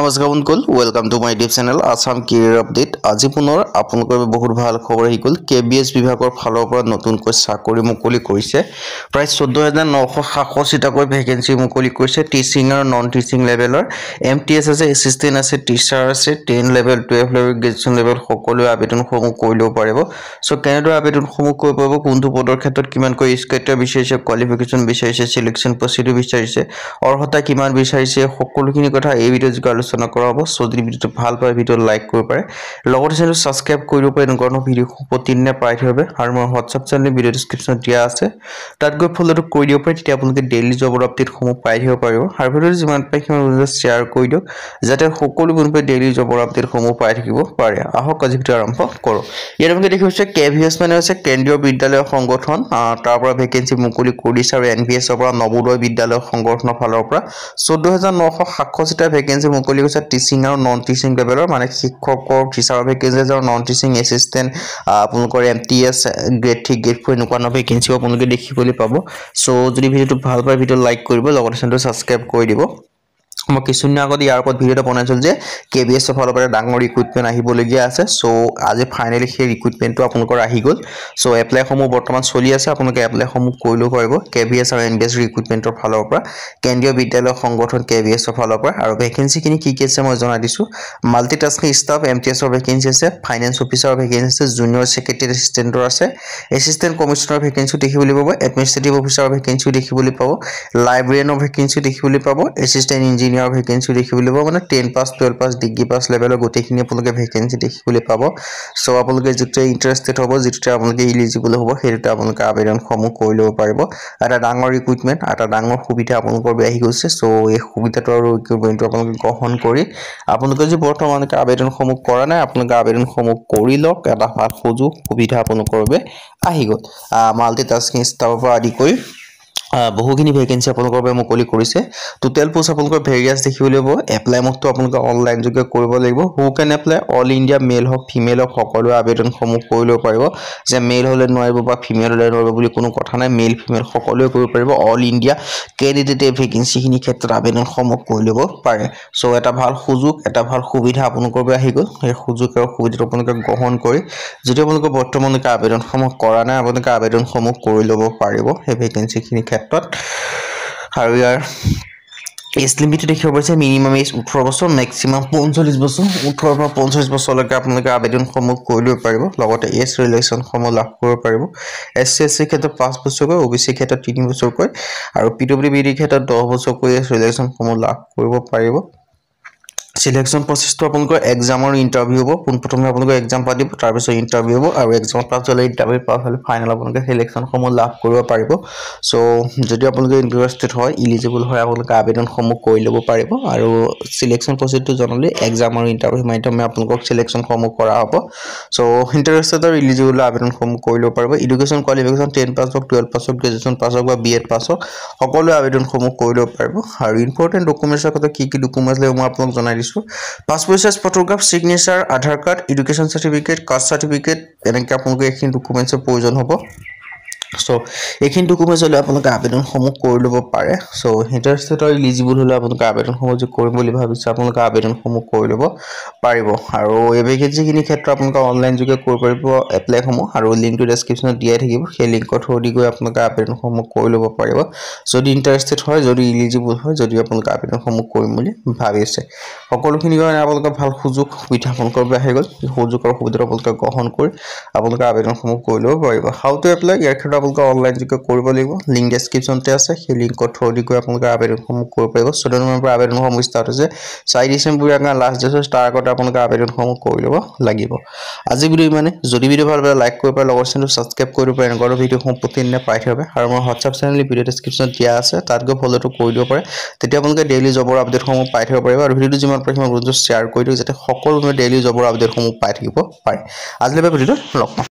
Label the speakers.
Speaker 1: নমস্কাৰ বন্ধুসকল, welcome to my YouTube channel Assam career update. আজি পুনৰ আপোনালোকৰ বহুত ভাল খবৰ আহি গ'ল। কেবিএছ বিভাগৰ ফালৰ পৰা নতুনকৈ চাকৰি মুকলি কৰিছে। প্ৰায় 14,967টাকৈ ভেকেঞ্চি মুকলি কৰিছে। টিচিং আৰু নন টিচিং লেভেলৰ MTS আছে, এছিষ্টেণ্ট আছে, টিচাৰ আছে, 10 লেভেল 12 লেভেল গ্ৰেজুৱেশ্যন লেভেল সকলোৱে আবেদনসমূহ কৰি ল'ব পাৰিব। চ' কেনেদৰে আবেদনসমূহ কৰিব পাৰিব, কোনটো পদৰ ক্ষেত্ৰত কিমানকৈ স্ক'য়াৰ বিচাৰিছে, কোৱালিফিকেশ্যন বিচাৰিছে, চিলেকশ্যন প্ৰচিডিউৰ বিচাৰিছে, অৰ্হতা কিমান বিচাৰিছে, সকলোখিনি কথা এই ভিডিঅ'ত আলোচনা কৰা হ'ব। সো যদি ভিডিওটো ভাল পায় ভিডিও লাইক কৰিব পাৰে, লগতে চেনেলটো সাবস্ক্ৰাইব কৰিব পাৰে। এনেকুৱা ভিডিও প্ৰতিদিনে পাই থাকিব আৰু মোৰ হোৱাটছআপ চেনেল ভিডিও ডেসক্ৰিপচনত দিয়া আছে, তাত গৈ ফলোটো কৰি দিব পাৰে। তেতিয়া আপোনালোকে ডেইলি জবৰ আপডেটসমূহ পাই থাকিব পাৰিব। আৰু ভিডিওটো যিমান পাৰে সিমান শ্বেয়াৰ কৰি দিয়ক, যাতে সকলো বন্ধুৱে ডেইলি জবৰ আপডেটসমূহ পাই থাকিব পাৰে। আহক আজি ভিডিও আৰম্ভ কৰোঁ। ইয়াত আপোনালোকে দেখি পাইছে কেভিএছ মানে হৈছে কেন্দ্ৰীয় বিদ্যালয় সংগঠন, তাৰ পৰা ভেকেঞ্চি মুকলি কৰিছে। আৰু এনভিএছৰ পৰা নৱোদয় বিদ্যালয় সংগঠনৰ ফালৰ পৰা 14,967টা ভেকেঞ্চি মুকলি কৰিছে। টিচিং আৰু নন টিচিং লেভেলৰ মানে শিক্ষকৰ টিচাৰৰ ভেকেঞ্চি আৰু নন টিচিং এছিষ্টেণ্ট আপোনালোকৰ MTS গ্ৰেড 3 গ্ৰেড 4 এনেকুৱা ভেকেঞ্চিও আপোনালোকে দেখিবলৈ পাব। চ' যদি ভিডিওটো ভাল পায় ভিডিও লাইক কৰিব, লগতে চেনেলটো ছাবস্ক্ৰাইব কৰি দিব। মই কিছুদিন আগত ইয়াৰ ওপৰত ভিডিও এটা বনাইছিল যে কেবিএছৰ ফালৰ পৰা ডাঙৰ ৰিক্ৰুটমেণ্ট আহিবলগীয়া আছে। চ' আজি ফাইনেলি সেই ৰিক্ৰুটমেণ্টটো আপোনালোকৰ আহি গ'ল। চ' এপ্লাইসমূহ বৰ্তমান চলি আছে, আপোনালোকে এপ্লাইসমূহ কৰি ল'ব পাৰিব কেবিএছ আৰু এনবিএছ ৰিক্ৰুটমেণ্টৰ ফালৰ পৰা, কেন্দ্ৰীয় বিদ্যালয় সংগঠন কেবিএছৰ ফালৰ পৰা। আৰু ভেকেঞ্চিখিনি কি আছে মই জনাই দিছোঁ। মাল্টিটাস্কিং ষ্টাফ MTSৰ ভেকেঞ্চি আছে, ফাইনেন্স অফিচাৰৰ ভেকেঞ্চি আছে, জুনিয়ৰ ছেক্ৰেটাৰী এছিষ্টেণ্টৰ আছে, এছিষ্টেণ্ট কমিশ্যনাৰ ভেকেঞ্চিও দেখিবলৈ পাব, এডমিনিষ্ট্ৰেটিভ অফিচাৰৰ ভেকেঞ্চিও দেখিবলৈ পাব, লাইব্ৰেৰিয়ানৰ ভেকেঞ্চিও দেখিবলৈ পাব, এছিষ্টেণ্ট ইঞ্জিনিয়াৰ ভেকেঞ্চিও দেখিবলৈ পাব। মানে 10 পাছ 12 পাছ ডিগ্ৰী পাছ লেভেলৰ গোটেইখিনি আপোনালোকে ভেকেঞ্চি দেখিবলৈ পাব। চ' আপোনালোকে যিটোতে ইণ্টাৰেষ্টেড হ'ব, যিটোতে আপোনালোকে ইলিজিবল হ'ব, সেইটোতে আপোনালোকে আবেদনসমূহ কৰি ল'ব পাৰিব। এটা ডাঙৰ ৰিক্ৰুটমেণ্ট, এটা ডাঙৰ সুবিধা আপোনালোকৰ আহি গৈছে। চ' এই সুবিধাটো আৰু ৰিক্ৰুটমেণ্টটো আপোনালোকে গ্ৰহণ কৰি আপোনালোকে যদি বৰ্তমানলৈকে আবেদনসমূহ কৰা নাই, আপোনালোকে আবেদনসমূহ কৰি লওক। এটা ভাল সুযোগ সুবিধা আপোনালোকৰ বাবে আহি গ'ল। মাল্টিটাস্কিং ষ্টাফৰ পৰা আদি কৰি বহুখিনি ভেকেঞ্চি আপোনালোকৰ বাবে মুকলি কৰিছে। টোটেল পোষ্ট আপোনালোকৰ ভেৰিয়াছ দেখিবলৈ পাব। এপ্লাই মডটো আপোনালোকে অনলাইন যোগে কৰিব লাগিব। হু কেন এপ্লাই, অল ইণ্ডিয়া মেল হওক ফিমেল হওক সকলোৱে আবেদনসমূহ কৰি ল'ব পাৰিব। যে মেল হ'লে নোৱাৰিব বা ফিমেল হ'লে নোৱাৰিব বুলি কোনো কথা নাই, মেল ফিমেল সকলোৱে কৰিব পাৰিব। অল ইণ্ডিয়া কেণ্ডিডেটে ভেকেঞ্চিখিনিৰ ক্ষেত্ৰত আবেদনসমূহ কৰি ল'ব পাৰে। চ' এটা ভাল সুযোগ, এটা ভাল সুবিধা আপোনালোকৰ বাবে আহি গ'ল। সেই সুযোগ আৰু সুবিধাটো আপোনালোকে গ্ৰহণ কৰি যদি আপোনালোকে বৰ্তমানলৈকে আবেদনসমূহ কৰা নাই, আপোনালোকে আবেদনসমূহ কৰি ল'ব পাৰিব সেই ভেকেঞ্চিখিনিৰ ক্ষেত্ৰত। আৰু ইয়াৰ এজ লিমিটটো দেখিব পাইছে, মিনিমাম এজ 18 বছৰ, মেক্সিমাম 45 বছৰ। 18 পৰা 45 বছৰলৈকে আপোনালোকে আবেদনসমূহ কৰি ল'ব পাৰিব। লগতে এজ ৰিলেশ্যনসমূহ লাভ কৰিব পাৰিব। SC SC ক্ষেত্ৰত 5 বছৰকৈ, OBC ক্ষেত্ৰত 3 বছৰকৈ, আৰু PWBD ক্ষেত্ৰত 10 বছৰকৈ এজ ৰিলেশ্যনসমূহ লাভ কৰিব পাৰিব। সিলেকশ্যন প্ৰচেছটো আপোনালোকৰ এক্সাম আৰু ইণ্টাৰভিউ হ'ব। পোনপ্ৰথমে আপোনালোকে এক্সাম পাতিব, তাৰপিছত ইণ্টাৰভিউ হ'ব, আৰু এক্সামত পাছ হ'লে ইণ্টাৰভিউ পাছ হ'লে ফাইনেল আপোনালোকে সিলেকশ্যনসমূহ লাভ কৰিব পাৰিব। চ' যদি আপোনালোকে ইণ্টাৰেষ্টেড হয়, ইলিজিবল হয়, আপোনালোকে আবেদনসমূহ কৰি ল'ব পাৰিব। আৰু সিলেকশ্যন প্ৰচেছটো জনালে এক্সাম আৰু ইণ্টাৰভিউৰ মাধ্যমে আপোনালোকক সিলেকশ্যনসমূহ কৰা হ'ব। চ' ইণ্টাৰেষ্টেড আৰু ইলিজিবল আবেদনসমূহ কৰি ল'ব পাৰিব। এডুকেশ্যন কোৱালিফিকেশ্যন 10 পাছ হওক, 12 পাছ হওক, গ্ৰেজুৱেশ্যন পাছ হওক বা BEd পাছ হওক, সকলোৱে আবেদনসমূহ কৰি ল'ব পাৰিব। আৰু ইম্পৰ্টেণ্ট ডকুমেণ্টছৰ কথা কি কি ডকুমেণ্টছ লাগিব মই আপোনালোক জনাই দিছোঁ। Passport size photograph, signature, Aadhaar card, education certificate, caste certificate, এনেকৈ আপোনালোকে এইখিনি ডকুমেণ্টছৰ প্ৰয়োজন হ'ব। চ' এইখিনি ডকুমেণ্টছ হ'লে আপোনালোকে আবেদনসমূহ কৰি ল'ব পাৰে। চ' ইণ্টাৰেষ্টেড আৰু ইলিজিবল হ'লে আপোনালোকে আবেদনসমূহ যদি কৰিম বুলি ভাবিছে, আপোনালোকে আবেদনসমূহ কৰি ল'ব পাৰিব। আৰু এই ভেকেঞ্চিখিনিৰ ক্ষেত্ৰত আপোনালোকে অনলাইন যোগে কৰিব পাৰিব এপ্লাইসমূহ, আৰু লিংকটো ডেছক্ৰিপশ্যনত দিয়াই থাকিব। সেই লিংকৰ থ্ৰুদি গৈ আপোনালোকে আবেদনসমূহ কৰি ল'ব পাৰিব যদি ইণ্টাৰেষ্টেড হয়, যদি ইলিজিবল হয়, যদি আপোনালোকে আবেদনসমূহ কৰিম বুলি ভাবিছে। সকলোখিনিৰ কাৰণে আপোনালোকে ভাল সুযোগ সুবিধা আপোনালোকৰ বাবে আহি গ'ল। সুযোগ আৰু সুবিধাটো আপোনালোকে গ্ৰহণ কৰি আপোনালোকে আবেদনসমূহ কৰি ল'ব পাৰিব। হাউ টু এপ্লাই, ইয়াৰ ক্ষেত্ৰত আপোনালোকে অনলাইন যোগে কৰিব লাগিব। লিংক ডেছক্ৰিপশ্যনতে আছে, সেই লিংকৰ থ্ৰুদি গৈ আপোনালোকে আবেদনসমূহ কৰিব পাৰিব। 14 নৱেম্বৰৰ পৰা আবেদনসমূহ ষ্টাৰ্ট হৈছে। 4 ডিচেম্বৰ লাষ্ট ডেট হৈছে, তাৰ আগতে আপোনালোকে আবেদনসমূহ কৰি ল'ব লাগিব। আজি ভিডিঅ' ইমানে। যদি ভিডিঅ' ভাল পায় লাইক কৰিব পাৰে, লগৰ চেনেলটো ছাবস্ক্ৰাইব কৰিব পাৰে। এনেকুৱা ভিডিঅ'সমূহ প্ৰতিদিনে পাই থাকিব। আৰু মোৰ হোৱাটছআপ চেনেল ভিডিঅ' ডেছক্ৰিপশ্যনত দিয়া আছে, তাত গৈ ফলোটো কৰি দিব পাৰে। তেতিয়া আপোনালোকে ডেইলি জবৰ আপডেটসমূহ পাই থাকিব পাৰিব। আৰু ভিডিঅ'টো যিমান পাৰে সিমান শ্বেয়াৰ কৰি দিওঁ, যাতে সকলোৱে ডেইলি জবৰ আপডেটসমূহ পাই থাকিব পাৰে। আজিলৈ ভিডিঅ'টো লগ পাম।